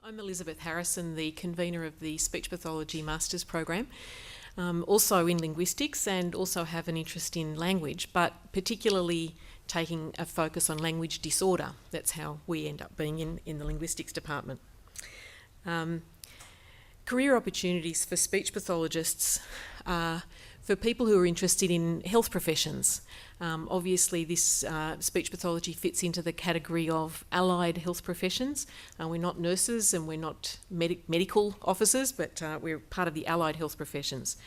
I'm Elizabeth Harrison, the convener of the Speech Pathology Masters Program, also in linguistics, and also have an interest in language, but particularly taking a focus on language disorder. That's how we end up being in the linguistics department. Career opportunities for speech pathologists are for people who are interested in health professions. Obviously this speech pathology fits into the category of allied health professions. We're not nurses and we're not medical officers, but we're part of the allied health professions.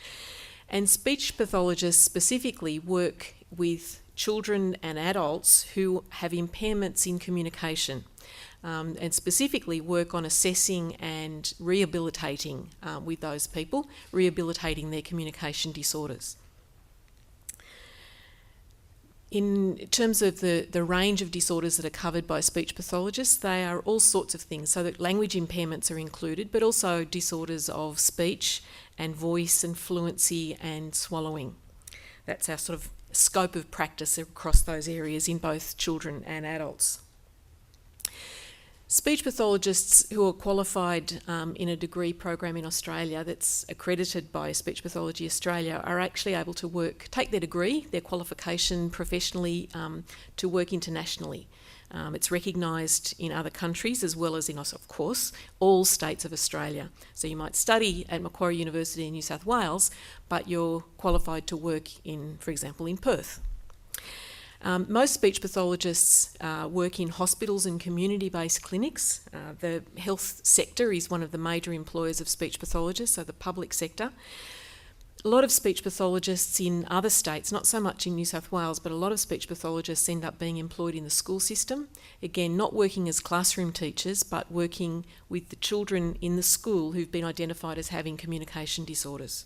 And speech pathologists specifically work with children and adults who have impairments in communication. And specifically work on assessing and rehabilitating with those people, rehabilitating their communication disorders. In terms of the range of disorders that are covered by speech pathologists, they are all sorts of things, so that language impairments are included, but also disorders of speech and voice and fluency and swallowing. That's our sort of scope of practice across those areas in both children and adults. Speech pathologists who are qualified in a degree program in Australia that's accredited by Speech Pathology Australia are actually able to take their degree, their qualification professionally to work internationally. It's recognised in other countries as well as in, of course, all states of Australia. So you might study at Macquarie University in New South Wales, but you're qualified to work in, for example, in Perth. Most speech pathologists work in hospitals and community-based clinics. The health sector is one of the major employers of speech pathologists, so the public sector. A lot of speech pathologists in other states, not so much in New South Wales, but a lot of speech pathologists end up being employed in the school system. Again, not working as classroom teachers, but working with the children in the school who've been identified as having communication disorders.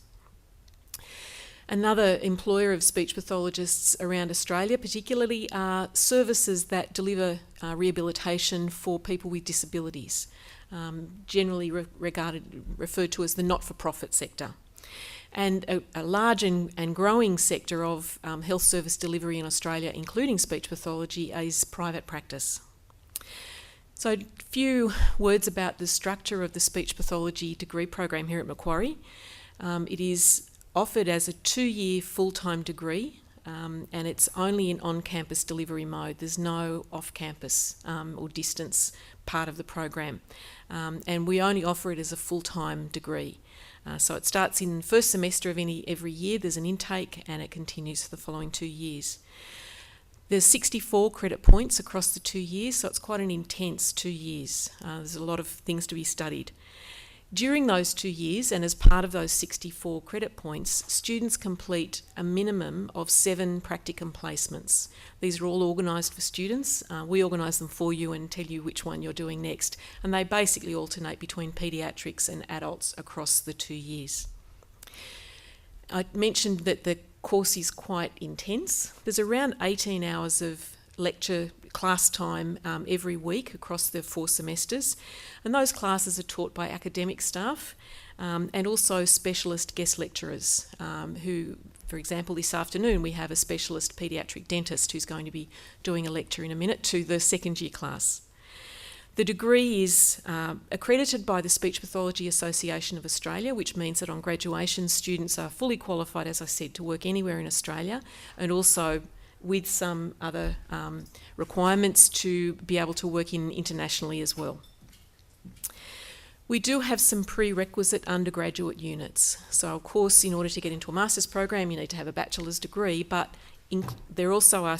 Another employer of speech pathologists around Australia particularly are services that deliver rehabilitation for people with disabilities, generally referred to as the not-for-profit sector. And a large and growing sector of health service delivery in Australia, including speech pathology, is private practice. So a few words about the structure of the speech pathology degree program here at Macquarie. It is offered as a 2-year full-time degree, and it's only in on-campus delivery mode. There's no off-campus or distance part of the program, and we only offer it as a full-time degree. So it starts in the first semester of every year. There's an intake, and it continues for the following 2 years. There's 64 credit points across the 2 years, so it's quite an intense 2 years. There's a lot of things to be studied. During those 2 years, and as part of those 64 credit points, students complete a minimum of 7 practicum placements. These are all organised for students. We organise them for you and tell you which one you're doing next. And they basically alternate between paediatrics and adults across the 2 years. I mentioned that the course is quite intense. There's around 18 hours of lecture class time every week across the 4 semesters, and those classes are taught by academic staff and also specialist guest lecturers who, for example, this afternoon we have a specialist paediatric dentist who's going to be doing a lecture in a minute to the second year class. The degree is accredited by the Speech Pathology Association of Australia, which means that on graduation students are fully qualified, as I said, to work anywhere in Australia, and also with some other requirements to be able to work internationally as well. We do have some prerequisite undergraduate units. So of course, in order to get into a master's program, you need to have a bachelor's degree, but there also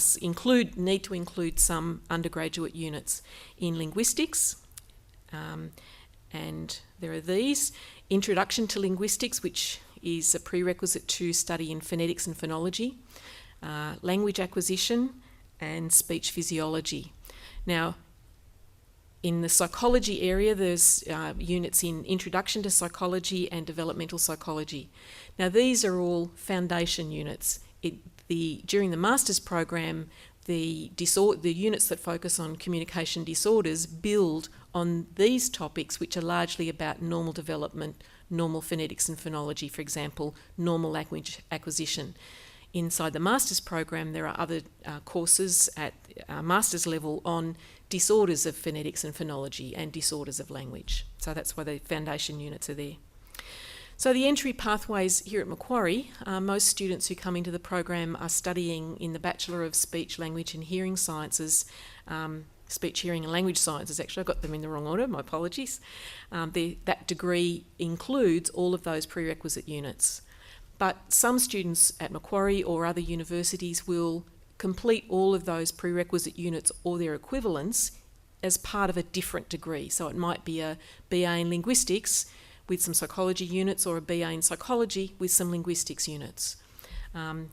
need to include some undergraduate units in linguistics, and there are these. Introduction to Linguistics, which is a prerequisite to study in phonetics and phonology. Language acquisition and speech physiology. Now, in the psychology area, there's units in Introduction to Psychology and Developmental Psychology. Now, these are all foundation units. During the master's program, the units that focus on communication disorders build on these topics, which are largely about normal development, normal phonetics and phonology, for example, normal language acquisition. Inside the master's program, there are other courses at master's level on disorders of phonetics and phonology and disorders of language. So that's why the foundation units are there. So the entry pathways here at Macquarie, most students who come into the program are studying in the Bachelor of Speech, Language and Hearing Sciences, Speech, Hearing and Language Sciences actually, I got them in the wrong order, my apologies. That degree includes all of those prerequisite units. But some students at Macquarie or other universities will complete all of those prerequisite units or their equivalents as part of a different degree. So it might be a BA in Linguistics with some psychology units, or a BA in Psychology with some linguistics units.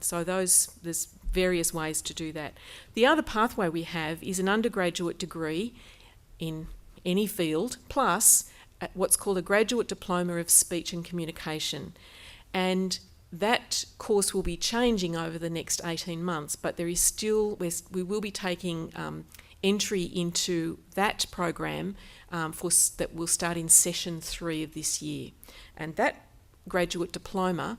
So there's various ways to do that. The other pathway we have is an undergraduate degree in any field, plus what's called a graduate diploma of speech and communication. And that course will be changing over the next 18 months, but there is still, we will be taking entry into that program that will start in session 3 of this year. And that graduate diploma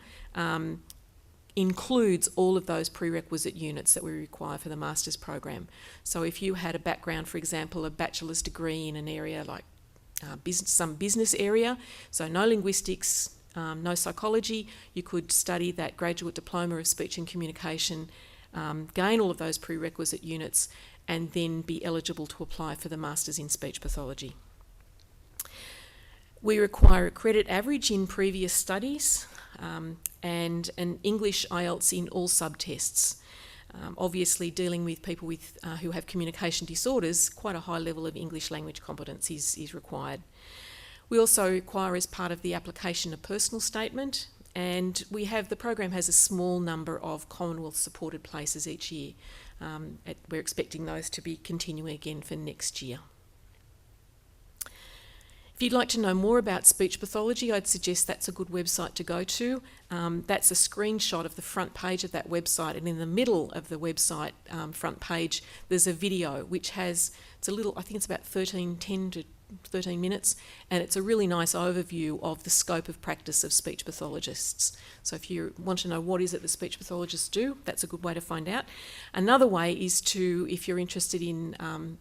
includes all of those prerequisite units that we require for the master's program. So if you had a background, for example, a bachelor's degree in an area like some business area, so no linguistics, no psychology, you could study that graduate diploma of speech and communication, gain all of those prerequisite units, and then be eligible to apply for the Masters in Speech Pathology. We require a credit average in previous studies and an English IELTS in all subtests. Obviously, dealing with people with who have communication disorders, quite a high level of English language competence is required. We also require, as part of the application, a personal statement, and the program has a small number of Commonwealth supported places each year. We're expecting those to be continuing again for next year. If you'd like to know more about speech pathology, I'd suggest that's a good website to go to. That's a screenshot of the front page of that website, and in the middle of the website front page, there's a video which has, I think it's about 10 to 13 minutes, and it's a really nice overview of the scope of practice of speech pathologists. So if you want to know what is it that speech pathologists do, that's a good way to find out. Another way is to, if you're interested in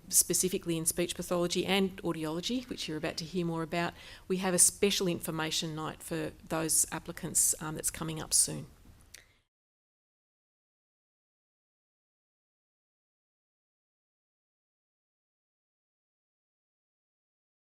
specifically in speech pathology and audiology, which you're about to hear more about, we have a special information night for those applicants that's coming up soon.